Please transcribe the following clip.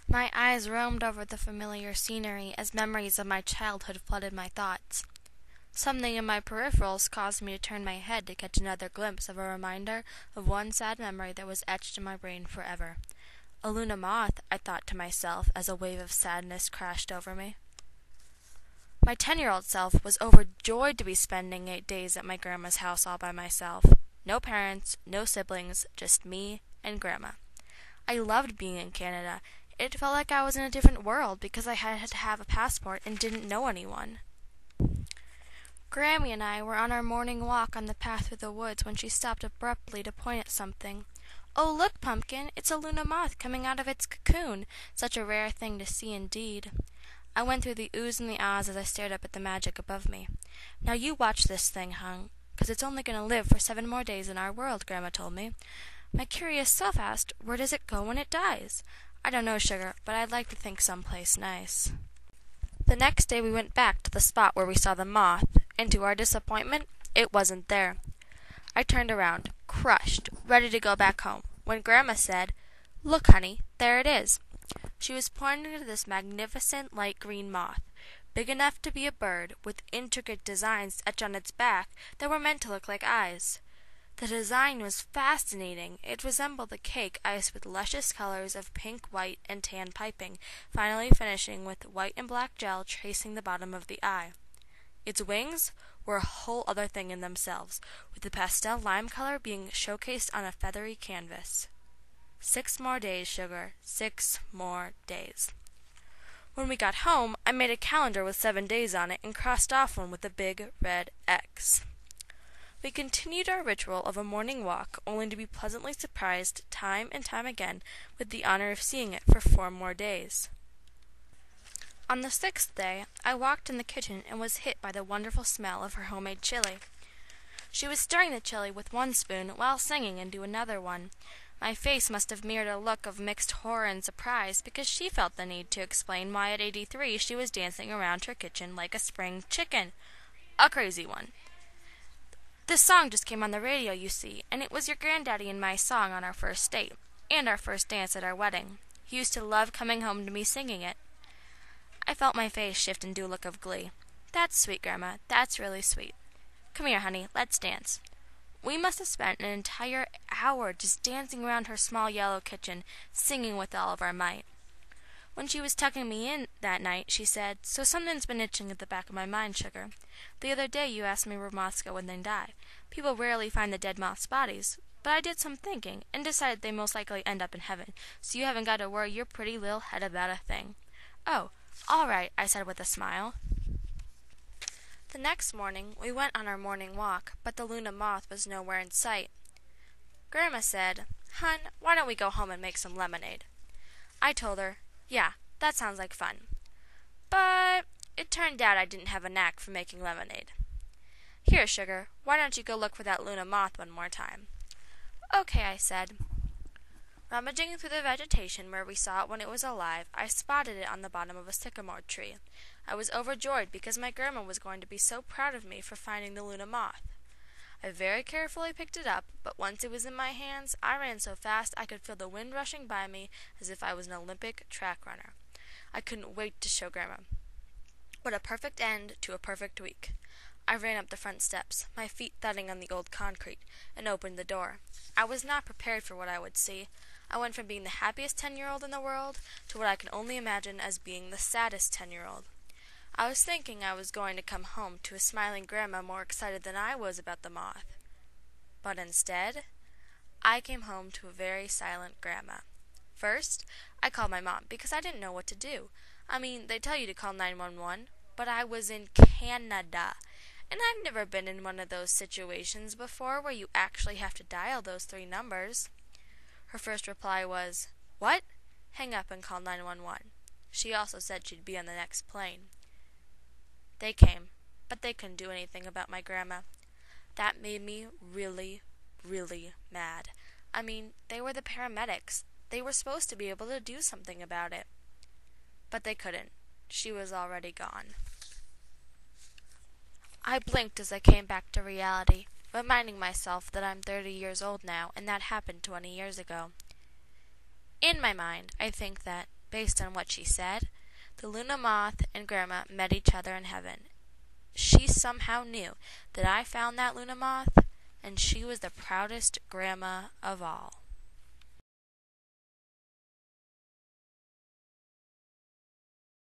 My eyes roamed over the familiar scenery as memories of my childhood flooded my thoughts. Something in my peripherals caused me to turn my head to catch another glimpse of a reminder of one sad memory that was etched in my brain forever. A Luna moth, I thought to myself as a wave of sadness crashed over me. My 10-year-old self was overjoyed to be spending 8 days at my grandma's house all by myself. No parents, no siblings, just me and Grandma. I loved being in Canada. It felt like I was in a different world because I had to have a passport and didn't know anyone. Grammy and I were on our morning walk on the path through the woods when she stopped abruptly to point at something. "Oh, look, Pumpkin, it's a Luna moth coming out of its cocoon. Such a rare thing to see indeed." I went through the oohs and the ahs as I stared up at the magic above me. "Now you watch this thing, hon, 'cause it's only going to live for 7 more days in our world," Grandma told me. My curious self asked, "Where does it go when it dies?" "I don't know, Sugar, but I'd like to think someplace nice." The next day we went back to the spot where we saw the moth, and to our disappointment, it wasn't there. I turned around, crushed, ready to go back home, when Grandma said, "Look, honey, there it is." She was pointing to this magnificent light green moth, big enough to be a bird, with intricate designs etched on its back that were meant to look like eyes. The design was fascinating. It resembled a cake iced with luscious colors of pink, white, and tan piping, finally finishing with white and black gel tracing the bottom of the eye. Its wings were a whole other thing in themselves, with the pastel lime color being showcased on a feathery canvas. 6 more days, Sugar, 6 more days. When we got home, I made a calendar with 7 days on it and crossed off one with a big red X. We continued our ritual of a morning walk, only to be pleasantly surprised time and time again with the honor of seeing it for 4 more days. On the 6th day, I walked in the kitchen and was hit by the wonderful smell of her homemade chili. She was stirring the chili with one spoon while singing into another one. My face must have mirrored a look of mixed horror and surprise, because she felt the need to explain why at 83 she was dancing around her kitchen like a spring chicken. A crazy one. "This song just came on the radio, you see, and it was your granddaddy and my song on our first date, and our first dance at our wedding. He used to love coming home to me singing it." I felt my face shift into a look of glee. "That's sweet, Grandma. That's really sweet. Come here, honey, let's dance." We must have spent an entire hour just dancing around her small yellow kitchen, singing with all of our might. When she was tucking me in that night, she said, "So something's been itching at the back of my mind, Sugar. The other day you asked me where moths go when they die. People rarely find the dead moths' bodies, but I did some thinking and decided they most likely end up in heaven, so you haven't got to worry your pretty little head about a thing." "Oh, all right," I said with a smile. The next morning we went on our morning walk, but the Luna moth was nowhere in sight. Grandma said, "Hun, why don't we go home and make some lemonade?" I told her, "Yeah, that sounds like fun." But it turned out I didn't have a knack for making lemonade. "Here, Sugar, why don't you go look for that Luna moth one more time?" "Okay," I said. Rummaging through the vegetation where we saw it when it was alive, I spotted it on the bottom of a sycamore tree. I was overjoyed because my grandma was going to be so proud of me for finding the Luna moth. I very carefully picked it up, but once it was in my hands, I ran so fast I could feel the wind rushing by me as if I was an Olympic track runner. I couldn't wait to show Grandma. What a perfect end to a perfect week. I ran up the front steps, my feet thudding on the old concrete, and opened the door. I was not prepared for what I would see. I went from being the happiest 10-year-old in the world to what I can only imagine as being the saddest 10-year-old. I was thinking I was going to come home to a smiling Grandma more excited than I was about the moth. But instead, I came home to a very silent Grandma. First, I called my mom because I didn't know what to do. I mean, they tell you to call 911, but I was in Canada, and I've never been in one of those situations before where you actually have to dial those 3 numbers. Her first reply was, "What? Hang up and call 911. She also said she'd be on the next plane." They came, but they couldn't do anything about my Grandma. That made me really, really mad. I mean, they were the paramedics. They were supposed to be able to do something about it. But they couldn't. She was already gone. I blinked as I came back to reality, reminding myself that I'm 30 years old now, and that happened 20 years ago. In my mind, I think that, based on what she said, the Luna Moth and Grandma met each other in heaven. She somehow knew that I found that Luna Moth, and she was the proudest grandma of all.